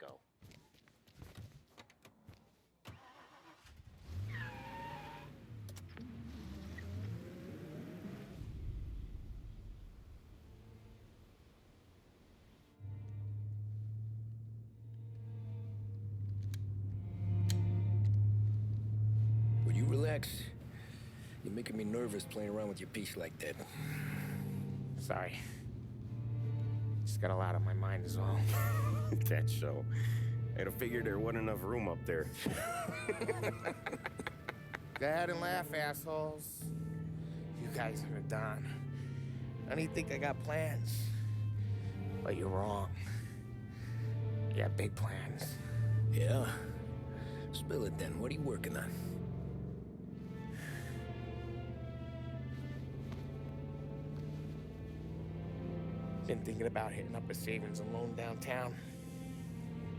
go. Will you relax? You're making me nervous playing around with your piece like that. Sorry. Just got a lot on my mind as well. That's so. I'd have figured there wasn't enough room up there. Go ahead and laugh, assholes. You guys are done. I don't even think I got plans. But you're wrong. You got big plans. Yeah? Spill it then. What are you working on? Been thinking about hitting up a savings and loan downtown.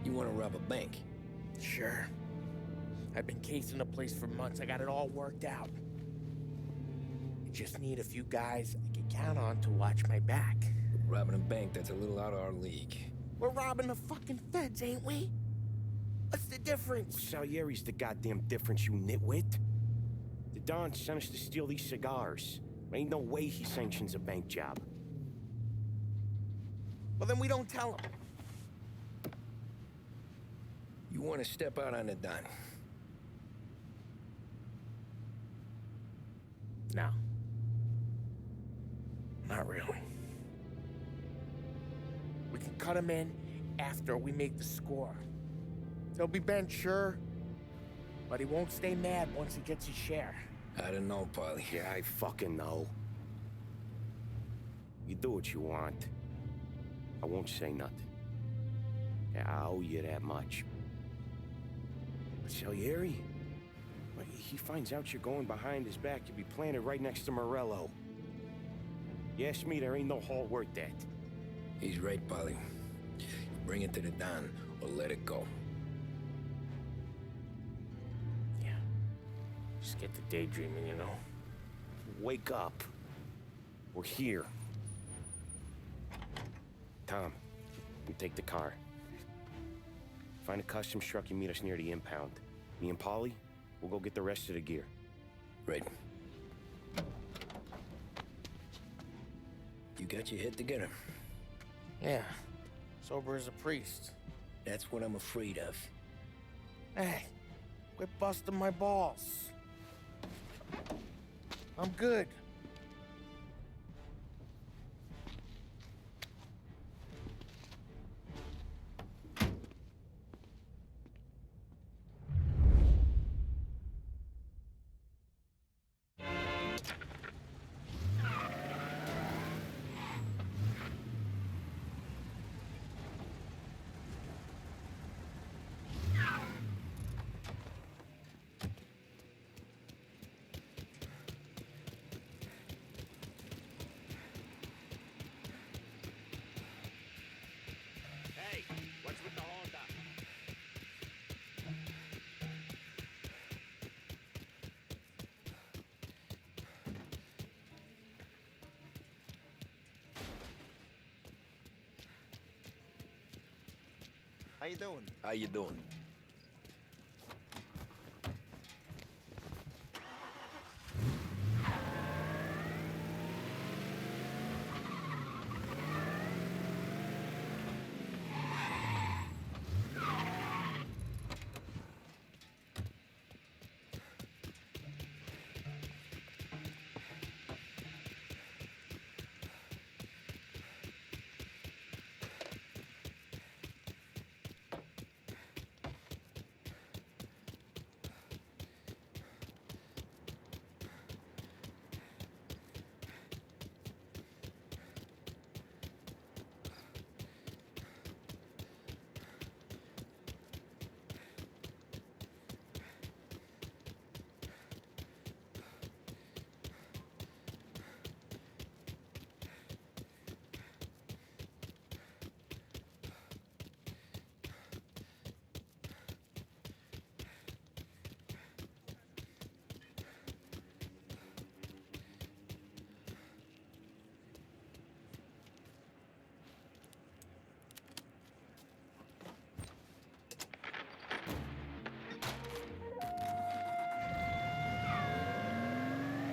You want to rob a bank? Sure. I've been casing the place for months. I got it all worked out. I just need a few guys I can count on to watch my back. Robbing a bank, that's a little out of our league. We're robbing the fucking feds, ain't we? What's the difference? Salieri's the goddamn difference, you nitwit. The Don sent us to steal these cigars. Ain't no way he sanctions a bank job. Well, then we don't tell him. You want to step out on the Don? No. Not really. We can cut him in after we make the score. He'll be bent, sure, but he won't stay mad once he gets his share. I don't know, Polly. Yeah, I fucking know. You do what you want. I won't say nothing. Yeah, I owe you that much. But Salieri, when he finds out you're going behind his back, you'll be planted right next to Morello. You ask me, there ain't no haul worth that. He's right, Polly. Bring it to the Don or let it go. Yeah. Just get to daydreaming, you know? Wake up. We're here. Tom, you take the car. Find a customs truck and meet us near the impound. Me and Polly, we'll go get the rest of the gear. Right. You got your head together. Yeah. Sober as a priest. That's what I'm afraid of. Hey, quit busting my balls. I'm good. Hey, what's with the Honda? How you doing? How you doing?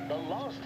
The lost.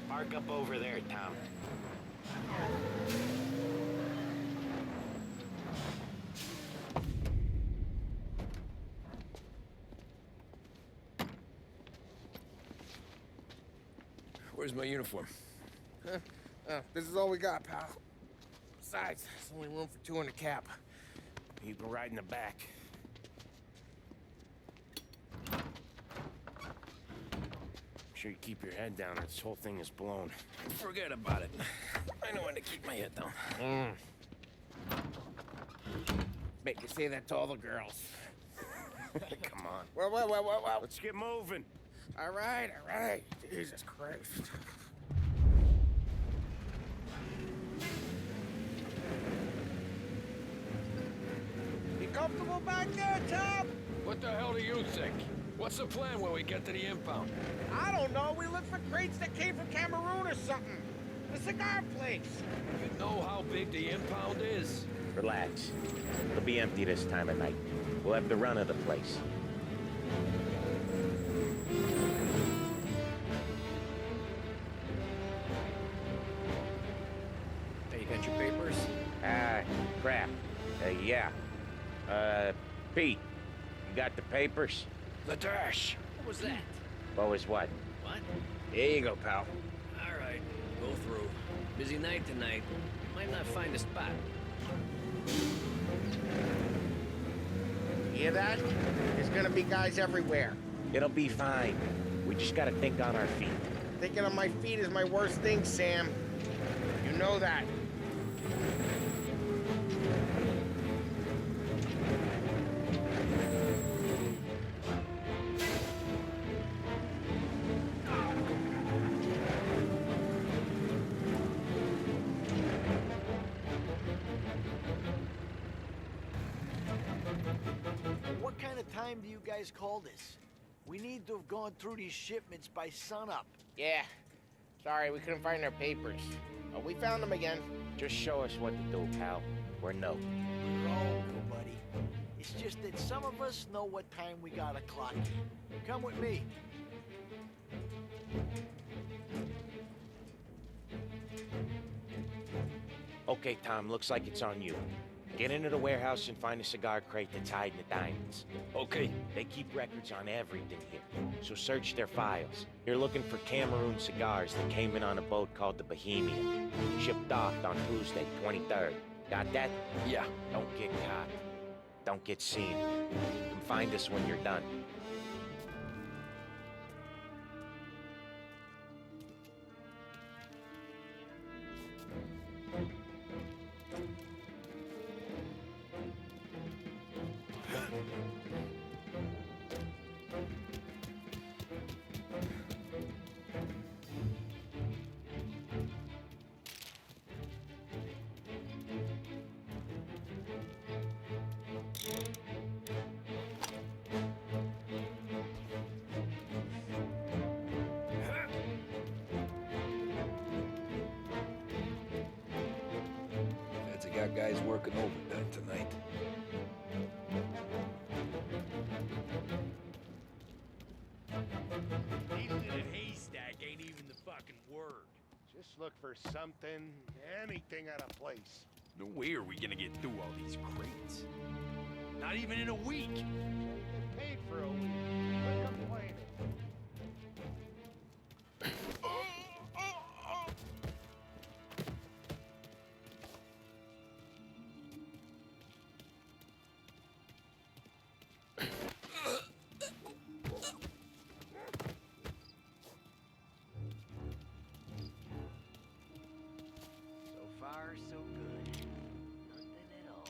Park up over there, Tom. Where's my uniform? This is all we got, pal. Besides, there's only room for 2 in the cab. You can ride in the back. Sure you keep your head down or this whole thing is blown. Forget about it. I know when to keep my head down. Make you say that to all the girls. Come on. Well. Let's get moving. All right. Jesus Christ. You comfortable back there, Tom? What the hell do you think? What's the plan when we get to the impound? I don't know. We look for crates that came from Cameroon or something. The cigar place. You know how big the impound is? Relax. It'll be empty this time of night. We'll have the run of the place. Hey, you got your papers? Crap. Yeah. Pete, you got the papers? The dash. What was that? What was what? What? Here you go, pal. All right, go through. Busy night tonight. Might not find a spot. You hear that? There's gonna be guys everywhere. It'll be fine. We just gotta think on our feet. Thinking on my feet is my worst thing, Sam. You know that. What kind of time do you guys call this? We need to have gone through these shipments by sunup. Yeah. Sorry, we couldn't find our papers. But we found them again. Just show us what to do, pal. We're no. We're all nobody. It's just that some of us know what time we gotta clock in. Come with me. Okay, Tom, looks like it's on you. Get into the warehouse and find a cigar crate that's hiding the diamonds. Okay. They keep records on everything here, so search their files. You're looking for Cameroon cigars that came in on a boat called the Bohemia. Shipped off on Tuesday, 23rd. Got that? Yeah. Don't get caught. Don't get seen. Come find us when you're done. They got guys working overtime tonight. Needle in a haystack ain't even the fucking word. Just look for something, anything out of place. No way are we gonna get through all these crates. Not even in a week. So you get paid for a week. Quit complaining. So far, so good. Nothing at all.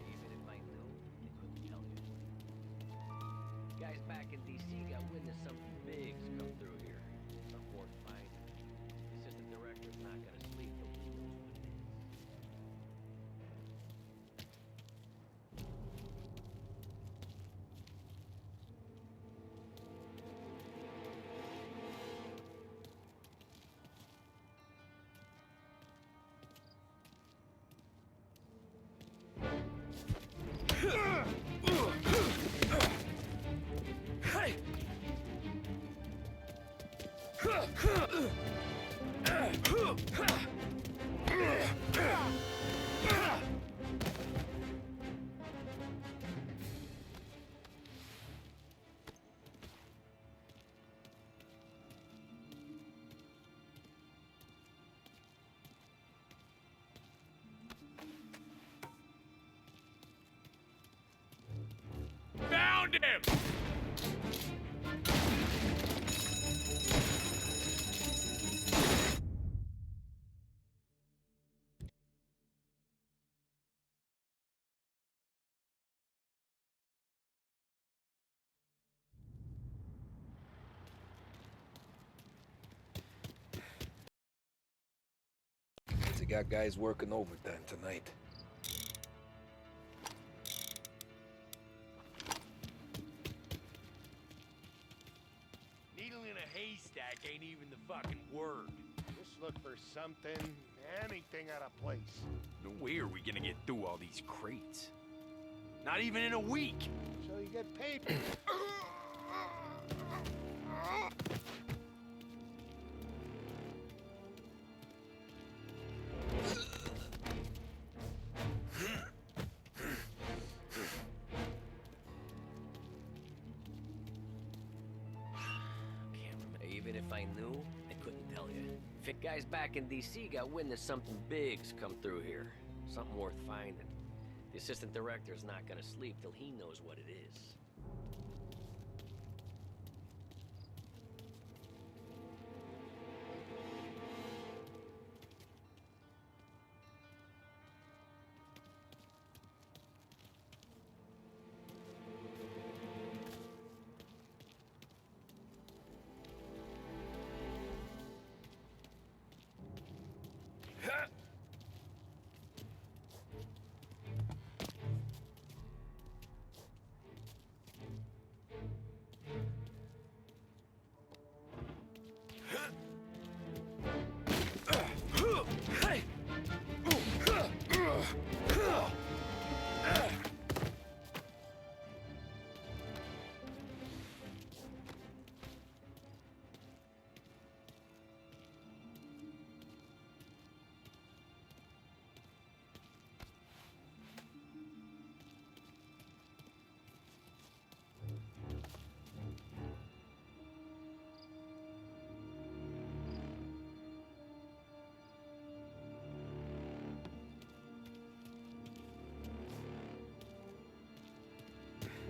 Even if I knew, I couldn't tell you. Guys back in D.C. got wind of something big's come through here. Something worth finding. The assistant director's not gonna sleep till he knows what it is. Found him! They got guys working overtime tonight. Needle in a haystack ain't even the fucking word. Just look for something, anything out of place. No way are we gonna get through all these crates. Not even in a week. So you get paid for it. Can't remember. Even if I knew, I couldn't tell you. Guys back in D.C. got wind that something big's come through here. Something worth finding. The assistant director's not gonna sleep till he knows what it is.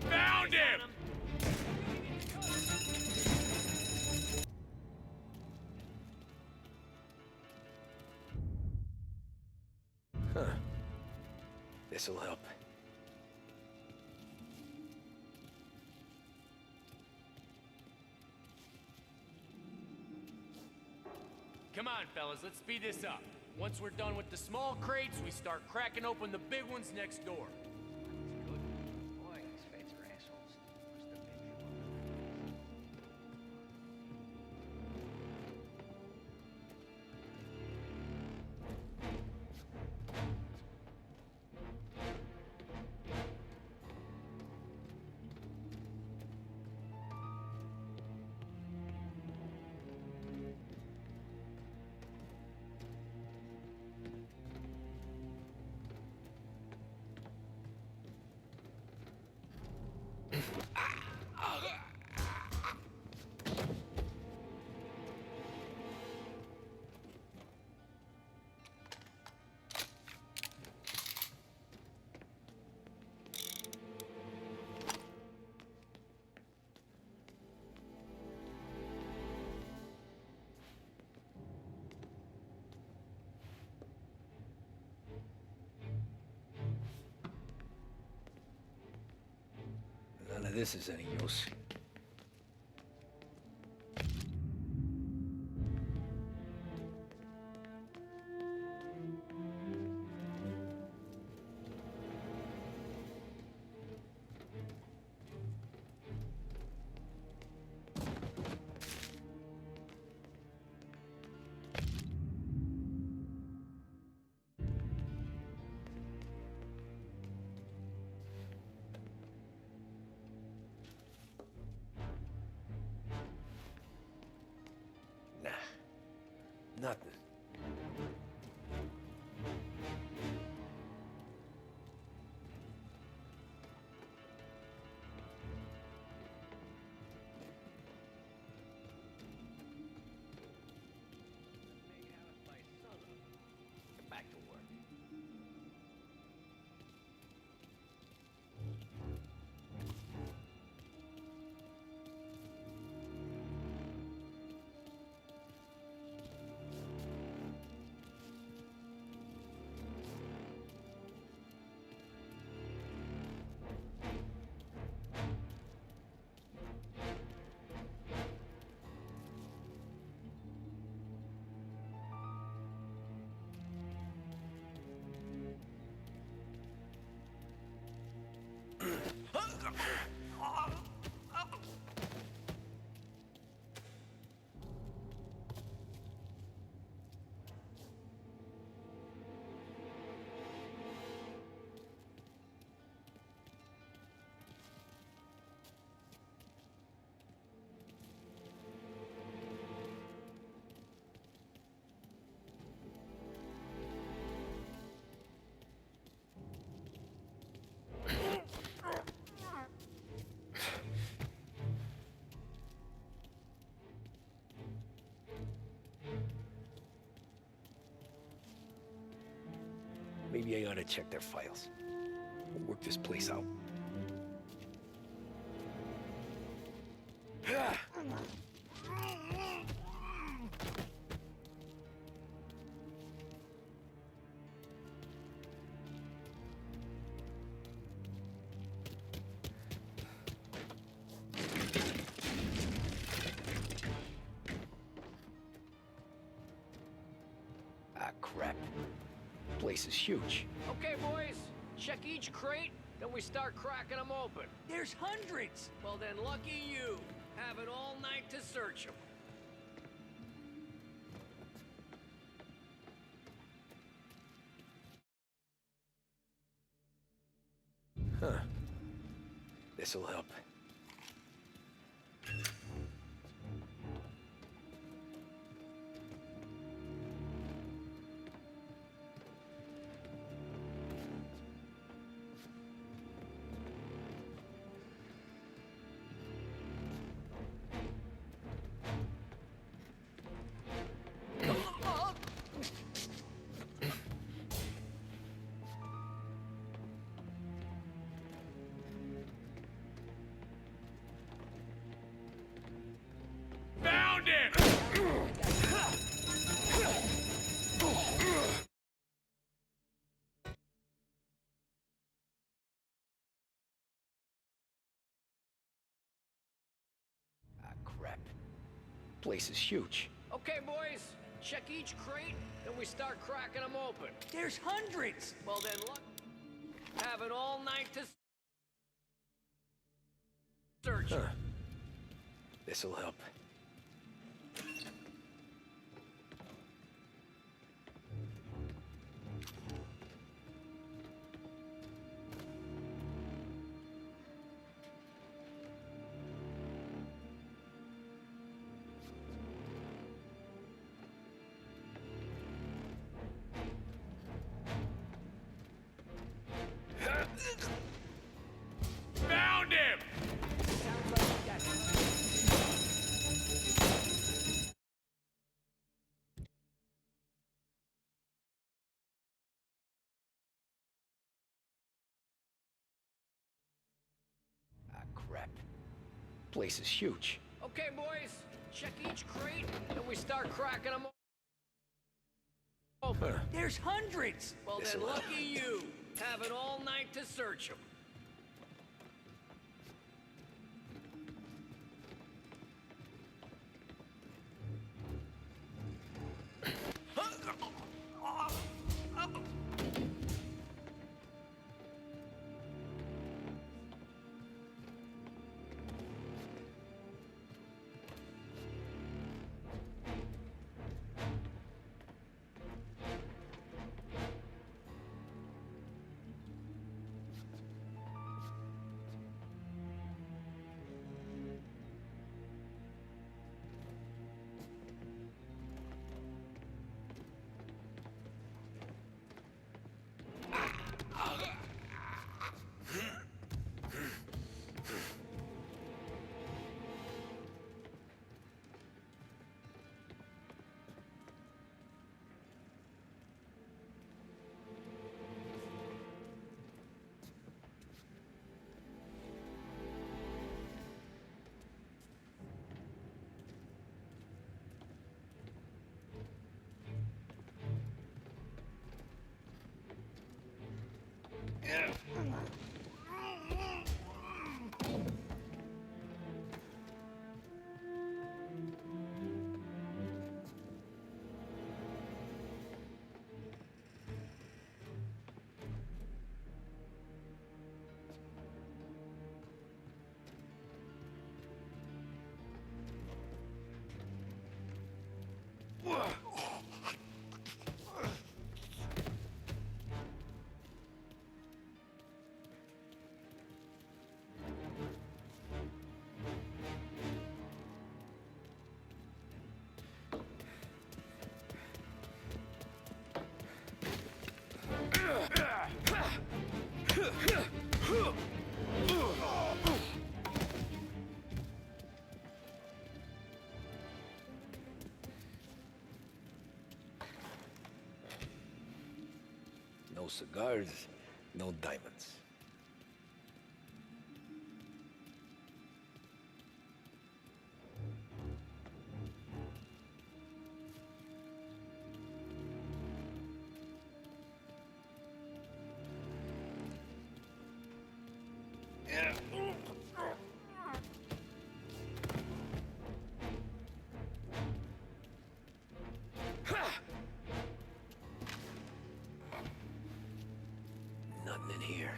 Found him! Huh. This'll help. Come on, fellas, let's speed this up. Once we're done with the small crates, we start cracking open the big ones next door. Boy, these feds are assholes. Must have been None of this is any use. Nah, nothing. Get back to work. Maybe I ought to check their files. We'll work this place out. Ah, crap. Place is huge. Okay, boys. Check each crate, then we start cracking them open. There's hundreds! Well, then lucky you. Having all night to search them. Huh. This'll help. Found it! Ah, crap. Place is huge. Okay, boys. check each crate, then we start cracking them open. There's hundreds! Well then, look, having all night to search. This'll help. Found him! Ah, crap. Place is huge. Okay, boys, check each crate, then we start cracking them open. There's hundreds! Well then, This'll help. lucky you, having all night to search them. No cigars, no diamonds. Nothing in here.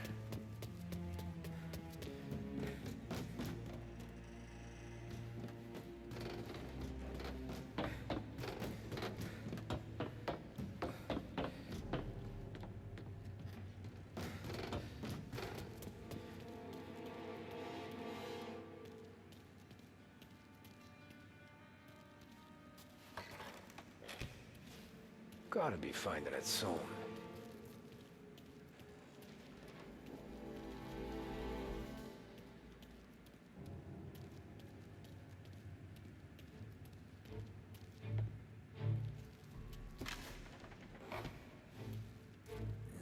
Gotta be finding it soon.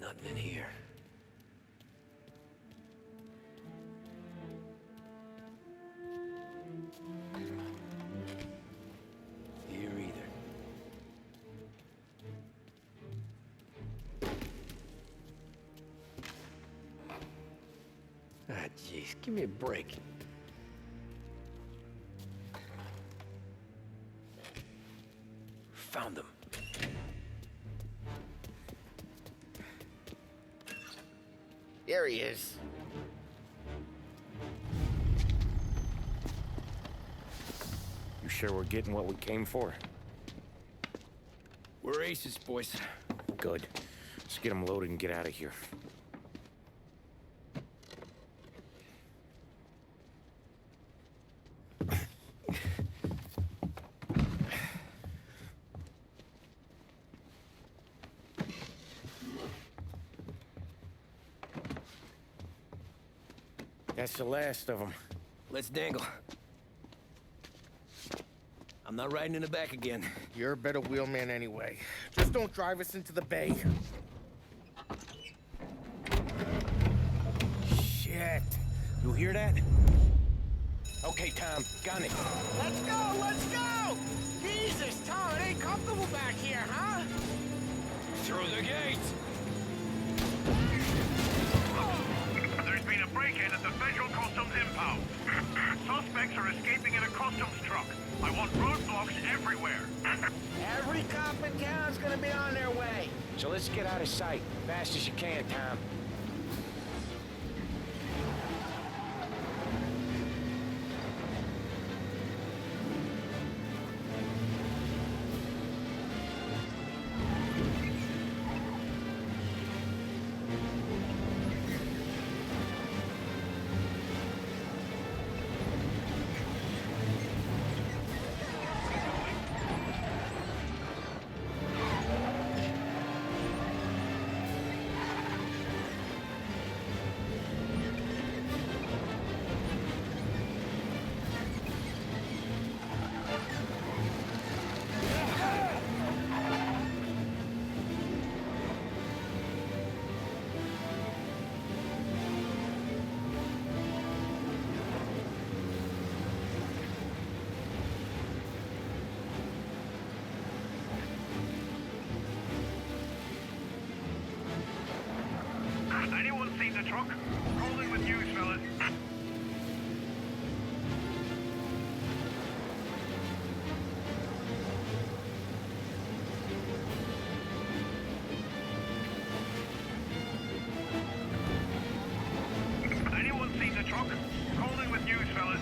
Nothing in here. Here either. Ah, jeez, give me a break. found them. There he is. You sure we're getting what we came for? We're aces, boys. Good. Let's get them loaded and get out of here. That's the last of them. Let's dangle. I'm not riding in the back again. You're a better wheelman anyway. Just don't drive us into the bay. Shit. You hear that? Okay, Tom, gun it. Let's go! Let's go! Jesus, Tom, it ain't comfortable back here, huh? Through the gate! There's been a break-in at the Federal Customs impound. Suspects are escaping in a customs truck. I want roadblocks everywhere. Every cop in town's gonna be on their way. So let's get out of sight. Fast as you can, Tom. Anyone seen the truck? Call in with news, fellas. Anyone seen the truck? Call in with news, fellas.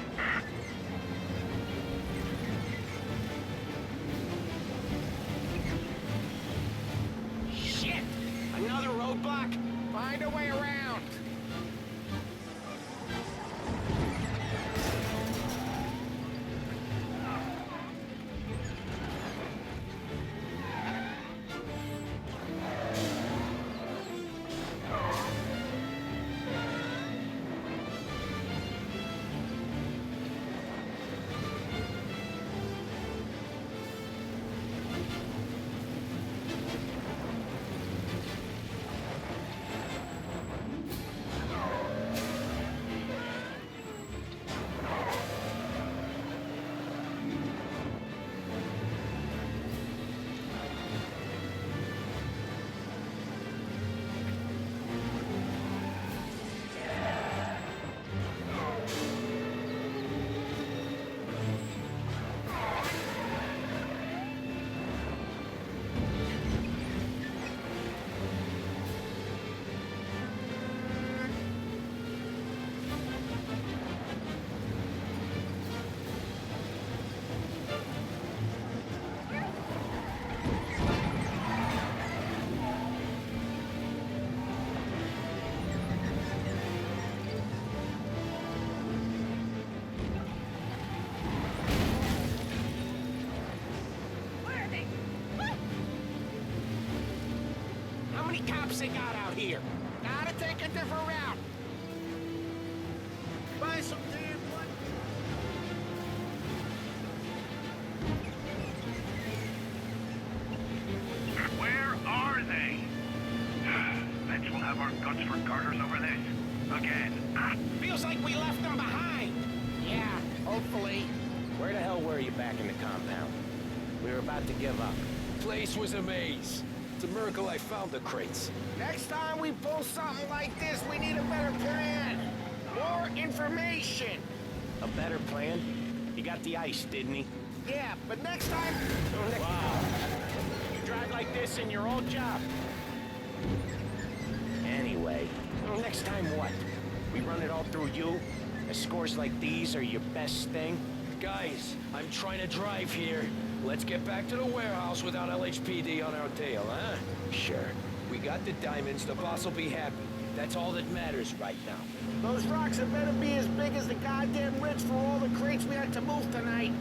Shit! Another roadblock? Find a way around. How many cops they got out here? Gotta take a different route. Buy some damn blood. Where are they? Betch will have our guts for garters over this. Again. Feels like we left them behind. Yeah, hopefully. Where the hell were you back in the compound? We were about to give up. Place was a maze. It's a miracle I found the crates. Next time we pull something like this, we need a better plan. More information. A better plan? He got the ice, didn't he? Yeah, but next time... Wow. guy like this in your old job. Anyway, next time what? We run it all through you? The scores like these are your best thing? Guys, I'm trying to drive here. Let's get back to the warehouse without LHPD on our tail, huh? Sure. We got the diamonds, the boss will be happy. That's all that matters right now. Those rocks had better be as big as the goddamn ridge for all the crates we had to move tonight.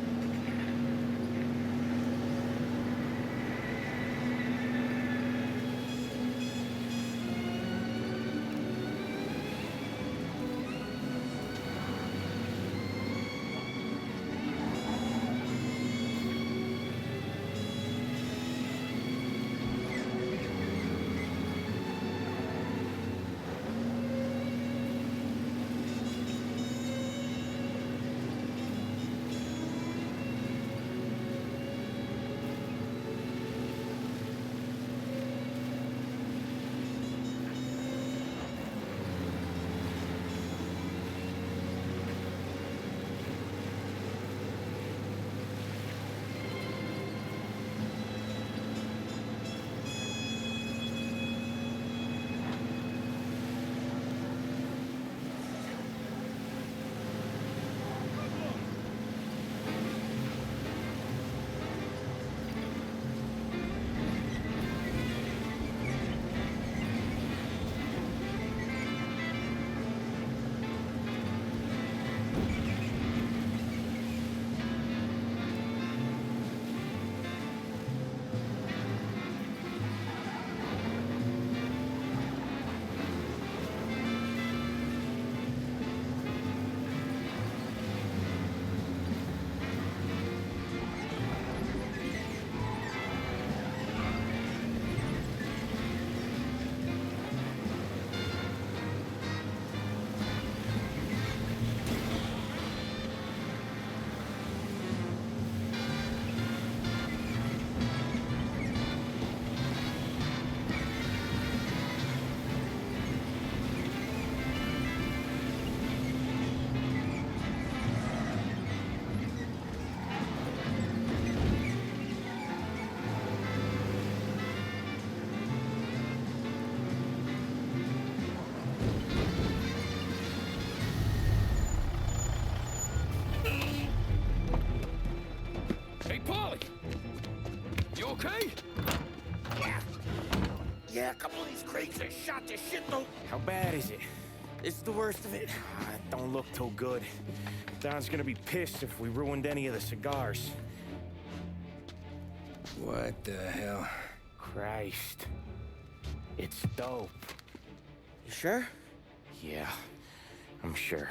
Hey, Paulie! You okay? Yeah, a couple of these crates are shot to shit though. How bad is it? It's the worst of it. It don't look too good. Don's gonna be pissed if we ruined any of the cigars. What the hell? Christ. It's dope. You sure? Yeah, I'm sure.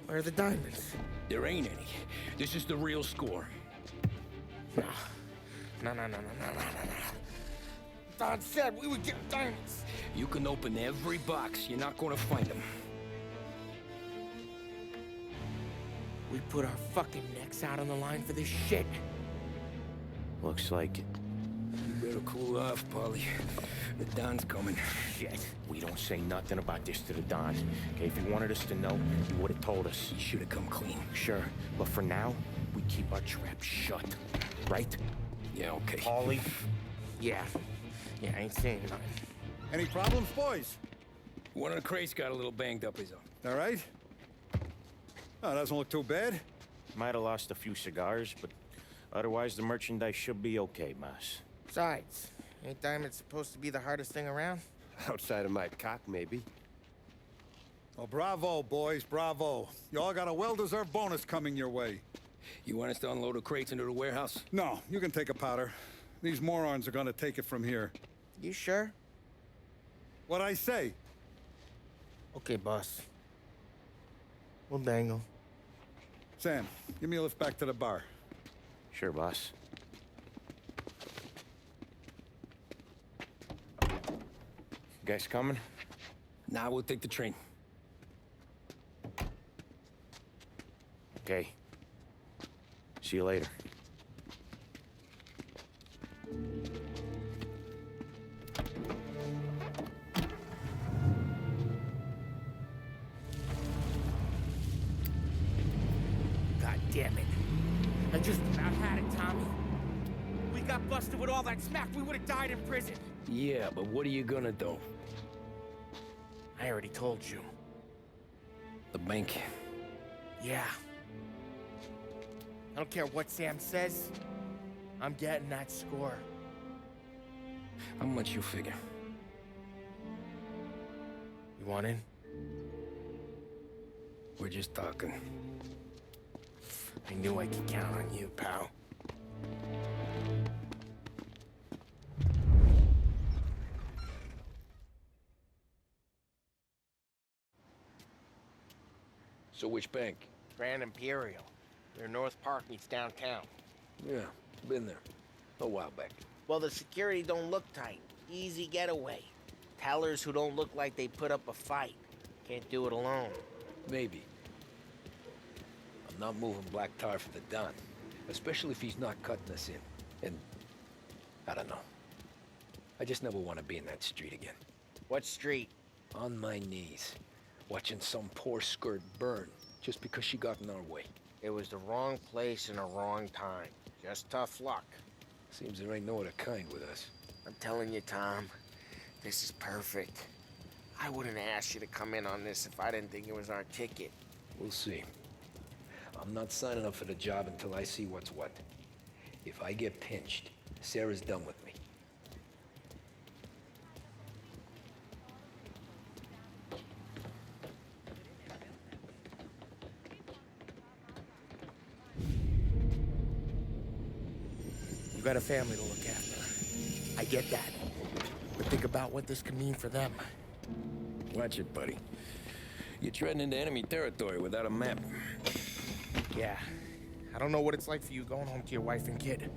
Where are the diamonds? There ain't any. This is the real score. No. No. Don said we would get diamonds. You can open every box. You're not gonna find them. We put our fucking necks out on the line for this shit. Looks like it. You better cool off, Paulie. The Don's coming. Shit. We don't say nothing about this to the Don. Okay, if he wanted us to know, he would have told us. You should have come clean. Sure, but for now, we keep our trap shut. Right? Yeah, okay. Paulie? Yeah, I ain't saying nothing. Any problems, boys? One of the crates got a little banged up, is all. All right? Oh, doesn't look too bad. Might have lost a few cigars, but otherwise the merchandise should be okay, boss. Besides, ain't diamonds supposed to be the hardest thing around? Outside of my cock, maybe. Well, bravo, boys, bravo. You all got a well-deserved bonus coming your way. You want us to unload the crates into the warehouse? No, you can take a powder. These morons are gonna take it from here. You sure? What'd I say? Okay, boss. We'll dangle. Sam, give me a lift back to the bar. Sure, boss. You guys coming? Nah, we'll take the train. Okay. See you later. God damn it. I just about had it, Tommy. We got busted with all that smack, we would've died in prison. Yeah, but what are you gonna do? I already told you. The bank. Yeah. I don't care what Sam says. I'm getting that score. How much you figure? You want in? We're just talking. I knew I could count on you, pal. So which bank? Grand Imperial. Where North Park meets downtown. Yeah, been there. A while back. Well, the security don't look tight. Easy getaway. Tellers who don't look like they put up a fight. Can't do it alone. Maybe. I'm not moving black tar for the Don. Especially if he's not cutting us in. And... I don't know. I just never want to be in that street again. What street? On my knees. Watching some poor skirt burn. Just because she got in our way. It was the wrong place and the wrong time. Just tough luck. Seems there ain't no other kind with us. I'm telling you, Tom. This is perfect. I wouldn't ask you to come in on this if I didn't think it was our ticket. We'll see. I'm not signing up for the job until I see what's what. If I get pinched, Sarah's done with me. You got a family to look after. I get that. But think about what this could mean for them. Watch it, buddy. You're treading into enemy territory without a map. Yeah. I don't know what it's like for you going home to your wife and kid.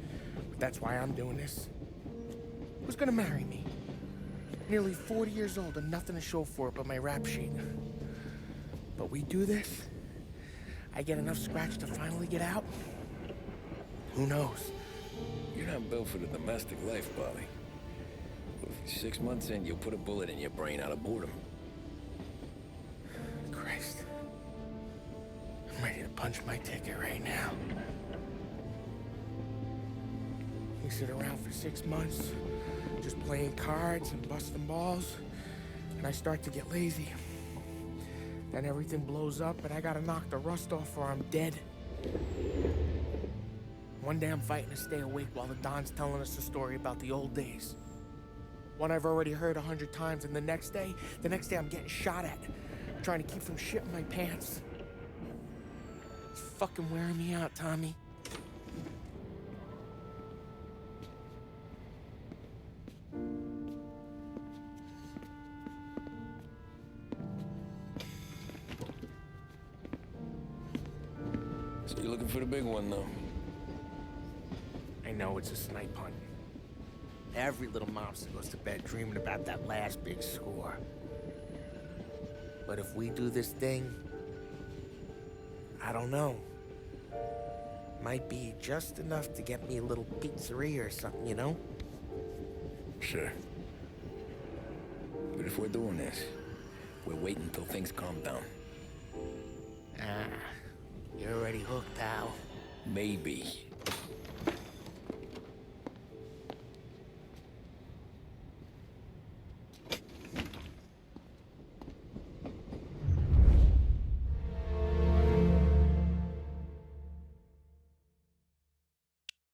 But that's why I'm doing this. Who's gonna marry me? Nearly 40 years old and nothing to show for it but my rap sheet. But we do this, I get enough scratch to finally get out? Who knows? You're not built for the domestic life, Bobby. 6 months in, you'll put a bullet in your brain out of boredom. Christ. I'm ready to punch my ticket right now. We sit around for 6 months, just playing cards and busting balls, and I start to get lazy. Then everything blows up, and I gotta knock the rust off or I'm dead. One day I'm fighting to stay awake while the Don's telling us a story about the old days. One I've already heard 100 times, and the next day I'm getting shot at, trying to keep from shitting my pants. It's fucking wearing me out, Tommy. So you're looking for the big one, though? I know it's a snipe hunt. Every little mobster goes to bed dreaming about that last big score. But if we do this thing, I don't know. Might be just enough to get me a little pizzeria or something, you know? Sure. But if we're doing this, we're waiting until things calm down. Ah, you're already hooked, pal. Maybe.